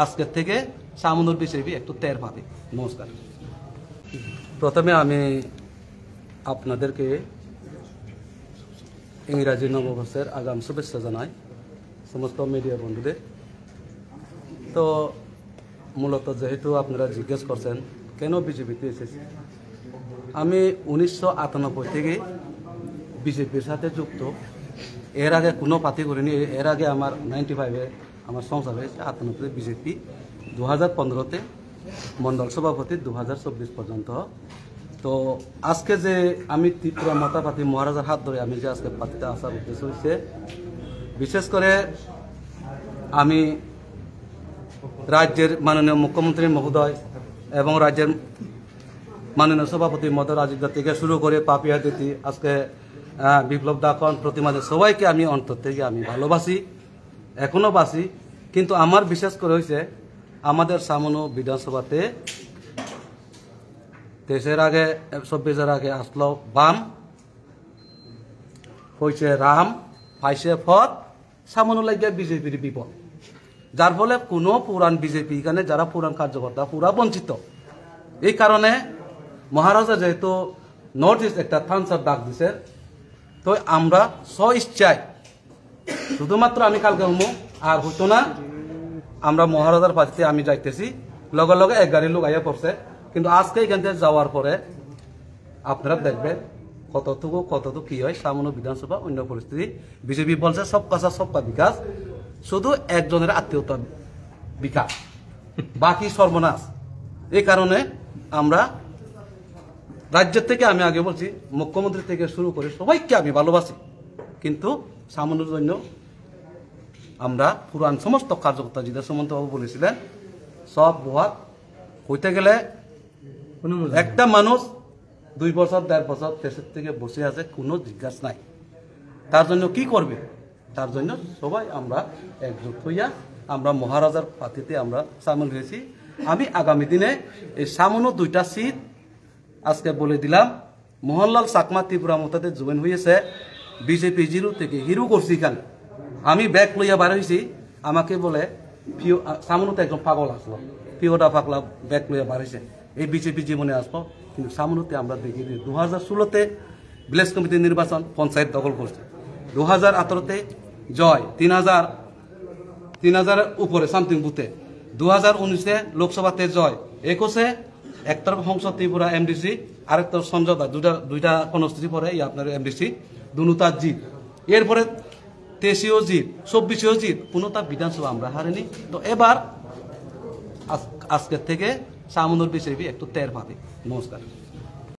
আজকের থেকে সামনের বিজেপি একটু টের পাবে। নমস্কার। প্রথমে আমি আপনাদেরকে ইংরাজি নববর্ষের আগাম শুভেচ্ছা জানাই সমস্ত মিডিয়া বন্ধুদের। তো মূলত যেহেতু আপনারা জিজ্ঞেস করছেন কেন বিজেপিতে এসেছি, আমি 1998 থেকে বিজেপির সাথে যুক্ত। এর আগে কোনো পার্টি করিনি। এর আগে আমার 95-এ আমার সংসার হয়েছে, 98-তে বিজেপি, 2015-তে মণ্ডল সভাপতি, 2024 পর্যন্ত। তো আজকে যে আমি ত্রিপুরা মাতা পার্টি মহারাজার হাত ধরে আমি যে আজকে পার্টিতে আসার উদ্দেশ্য হয়েছে, বিশেষ করে আমি রাজ্যের মাননীয় মুখ্যমন্ত্রী মহোদয় এবং রাজ্যের মাননীয় সভাপতি মহোদয় রাজীব দা থেকে শুরু করে পাপিয়া দিদি, আজকে বিপ্লব দাখন, প্রতিমাদের সবাইকে আমি অন্তর থেকে আমি ভালোবাসি, এখনো বাসি। কিন্তু আমার বিশেষ করে হয়েছে আমাদের সামনো বিধানসভাতে 23-এর আগে 24-এর আগে আসলো বাম, হয়েছে রাম, পাইছে ফত, সামনো লাগিয়ে বিজেপির বিপদ। যার ফলে কোনো পুরান বিজেপি এখানে যারা পুরান কার্যকর্তা পুরা বঞ্চিত। এই কারণে মহারাজা যেহেতু নর্থ ইস্ট একটা থানসার ডাক দিছে, তো আমরা স্ব-ইচ্ছায় শুধুমাত্র আমি কালকে হমু আর হতো না, আমরা মহারাজার পাশে আমি যাইতেছি, লগে লগে এক গাড়ি লোক আইয়া পড়ছে। কিন্তু আজকে এখান থেকে যাওয়ার পরে আপনারা দেখবেন কতটুকু কি হয় সামান্য বিধানসভা অন্য পরিস্থিতি। বিজেপি বলছে সব কাজা সবকা বিকাশ, শুধু একজনের আত্মীয়তা বিকাশ, বাকি সর্বনাশ। এই কারণে আমরা রাজ্যের থেকে, আমি আগে বলছি মুখ্যমন্ত্রী থেকে শুরু করে সবাইকে আমি ভালোবাসি, কিন্তু সামান্যর জন্য আমরা পুরান সমস্ত কার্যকর্তা যেটা সুমন্তবাবু বলেছিলেন সব বহাত হইতে গেলে একটা মানুষ 2 বছর 1.5 বছর দেশের থেকে বসে আছে, কোনো জিজ্ঞাসা নাই। তার জন্য কি করবে? তার জন্য সবাই আমরা একজোট হইয়া আমরা মহারাজার পার্টিতে আমরা সামিল হয়েছি। আমি আগামী দিনে এই সামান্য 2টা সিট আজকে বলে দিলাম। মোহনলাল চাকমা ত্রিপুরা মতাতে জয়েন হয়েছে বিজেপি 0 থেকে হিরো করছি। এখানে আমি ব্যাগ লইয়া বার হয়েছি, আমাকে বলে পিও সামনুতে একজন পাগল আসলো, পিওটা পাগলা ব্যাগ লইয়া বার হয়েছে, এই বিজেপি জীবনে আসলো। কিন্তু সামনুতে আমরা দেখি 2016-তে ভিলেজ কমিটি নির্বাচন পঞ্চায়েত দখল করছে, 2018-তে জয় 3000 উপরে সামথিং বুথে, 2019-এ লোকসভাতে জয়, 21-এ একটা সংসদ ত্রিপুরা এমডিসি, আরেকটা সমঝোতা, দুইটা কনস্টিটি পরে আপনার এমডিসি, দুটা জিত। এরপরে 23-এও জিত, 24-এও জিত, কোনোটা বিধানসভা আমরা হারিনি। তো এবার আজকের থেকে সামনের বিজেপি একটু টের পাবে। নমস্কার।